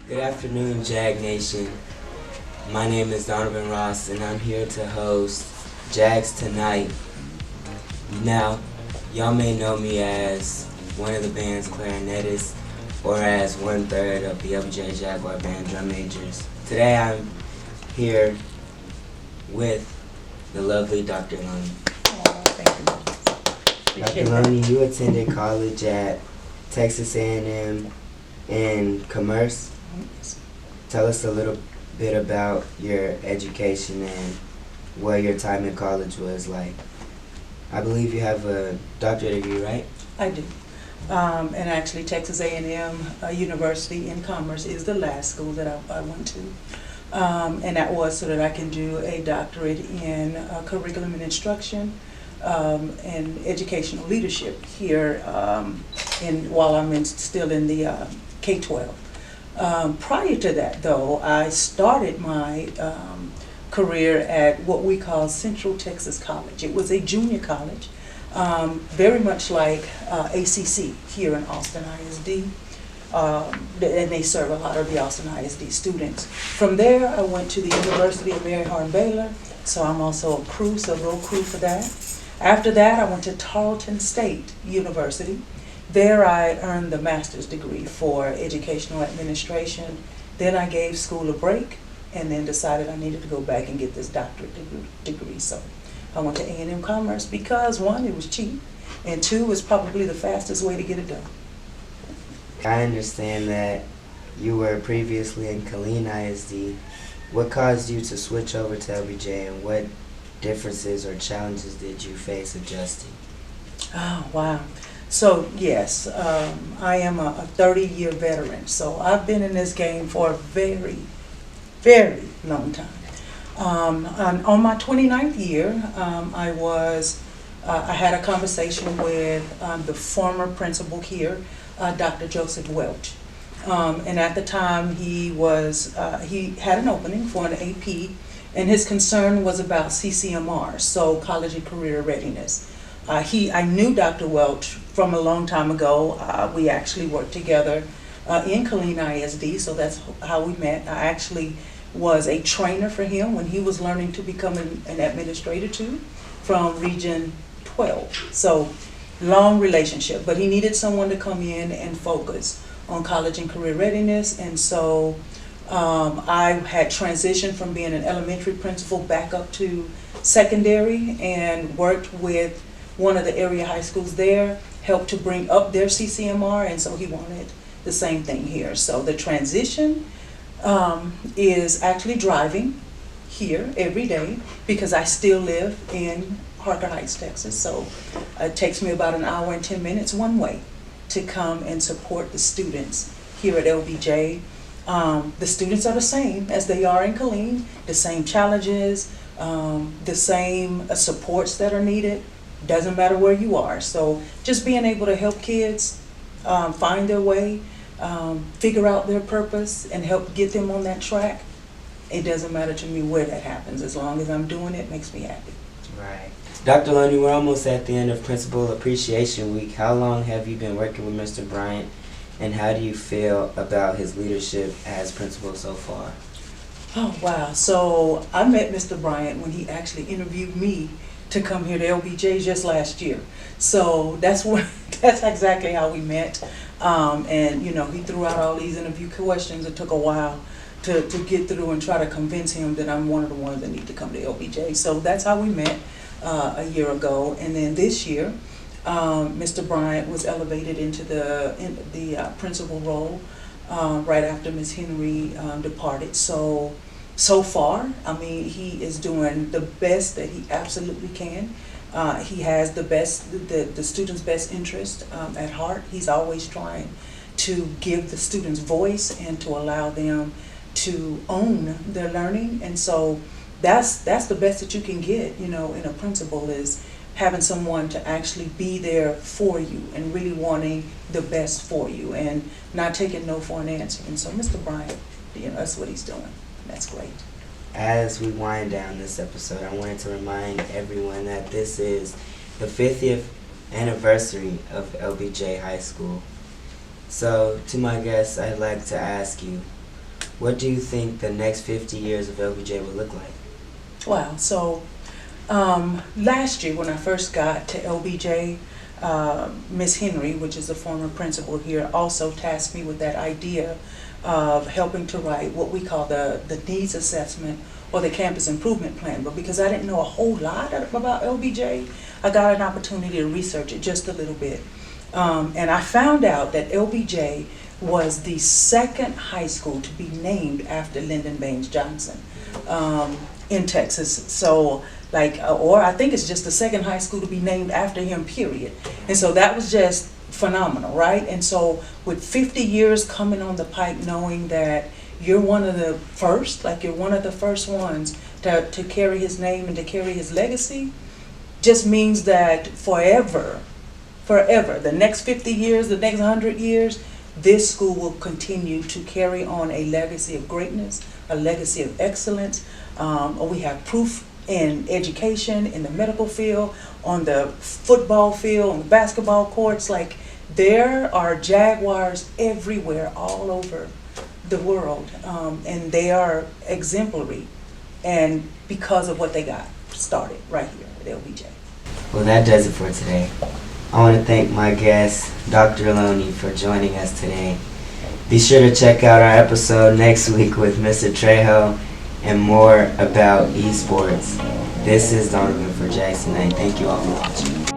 Good afternoon, Jag Nation. My name is Donalvon Ross, and I'm here to host Jags Tonight. Now, y'all may know me as one of the band's clarinetists or as 1/3 of the LBJ Band drum majors. Today I'm here with the lovely Dr. Loney. Oh, thank you. Dr. Loney, you attended college at Texas A&M in Commerce. Tell us a little bit about your education and what your time in college was like. I believe you have a doctorate degree, right? I do. And actually Texas A&M University in Commerce is the last school that I went to. And that was so that I can do a doctorate in curriculum and instruction and educational leadership here while I'm still in the K-12. Prior to that, though, I started my career at what we call Central Texas College. It was a junior college, very much like ACC here in Austin ISD, and they serve a lot of the Austin ISD students. From there, I went to the University of Mary Hardin-Baylor, so I'm also a crew, so roll crew for that. After that, I went to Tarleton State University. There I earned the master's degree for educational administration. Then I gave school a break and then decided I needed to go back and get this doctorate degree. So I went to A&M Commerce because one, it was cheap, and two, it was probably the fastest way to get it done. I understand that you were previously in Killeen ISD. What caused you to switch over to LBJ, and what differences or challenges did you face adjusting? Oh, wow. So yes, I am a 30-year veteran, so I've been in this game for a very, very long time. On my 29th year, I had a conversation with the former principal here, Dr. Joseph Welch. And at the time, he had an opening for an AP, and his concern was about CCMR, so college and career readiness. I knew Dr. Welch from a long time ago. We actually worked together in Killeen ISD, so that's how we met. I actually was a trainer for him when he was learning to become an administrator too, from Region 12. So long relationship, but he needed someone to come in and focus on college and career readiness, and so I had transitioned from being an elementary principal back up to secondary and worked with one of the area high schools there, helped to bring up their CCMR, and so he wanted the same thing here. So the transition is actually driving here every day because I still live in Harker Heights, Texas. So it takes me about an hour and 10 minutes one way to come and support the students here at LBJ. The students are the same as they are in Killeen, the same challenges, the same supports that are needed. Doesn't matter where you are. So just being able to help kids find their way, figure out their purpose, and help get them on that track. It doesn't matter to me where that happens. As long as I'm doing it, makes me happy. Right. Dr. Loney, we're almost at the end of Principal Appreciation Week. How long have you been working with Mr. Bryant, and how do you feel about his leadership as principal so far? Oh, wow. So I met Mr. Bryant when he actually interviewed me to come here to LBJ just last year. So that's exactly how we met. And you know, he threw out all these interview questions. It took a while to get through and try to convince him that I'm one of the ones that need to come to LBJ. So that's how we met a year ago. And then this year, Mr. Bryant was elevated into the principal role right after Ms. Henry departed. So far, I mean, he is doing the best that he absolutely can. He has the students' best interest at heart. He's always trying to give the students voice and to allow them to own their learning. And so that's the best that you can get, you know, in a principal, is having someone to actually be there for you and really wanting the best for you and not taking no for an answer. And so Mr. Bryant, you know, that's what he's doing. That's great. As we wind down this episode, I wanted to remind everyone that this is the 50th anniversary of LBJ High School. So, to my guests, I'd like to ask you, What do you think the next 50 years of LBJ will look like? Wow. So last year when I first got to LBJ, Miss Henry, which is the former principal here, also tasked me with that idea of helping to write what we call the needs assessment or the campus improvement plan. But because I didn't know a whole lot about LBJ, I got an opportunity to research it just a little bit. And I found out that LBJ was the second high school to be named after Lyndon Baines Johnson in Texas. So, or I think it's just the second high school to be named after him, period. And so that was just phenomenal, right? And so with 50 years coming on the pike, knowing that you're one of the first, you're one of the first ones to carry his name and to carry his legacy, just means that forever, the next 50 years, the next 100 years, this school will continue to carry on a legacy of greatness, a legacy of excellence. We have proof in education, in the medical field, on the football field, on the basketball courts. There are Jaguars everywhere, all over the world, and they are exemplary, and because of what they got started right here at LBJ. Well, that does it for today. I want to thank my guest, Dr. Loney, for joining us today. Be sure to check out our episode next week with Mr. Trejo and more about esports. This is Donalvon for Jags Tonight. Thank you all for watching.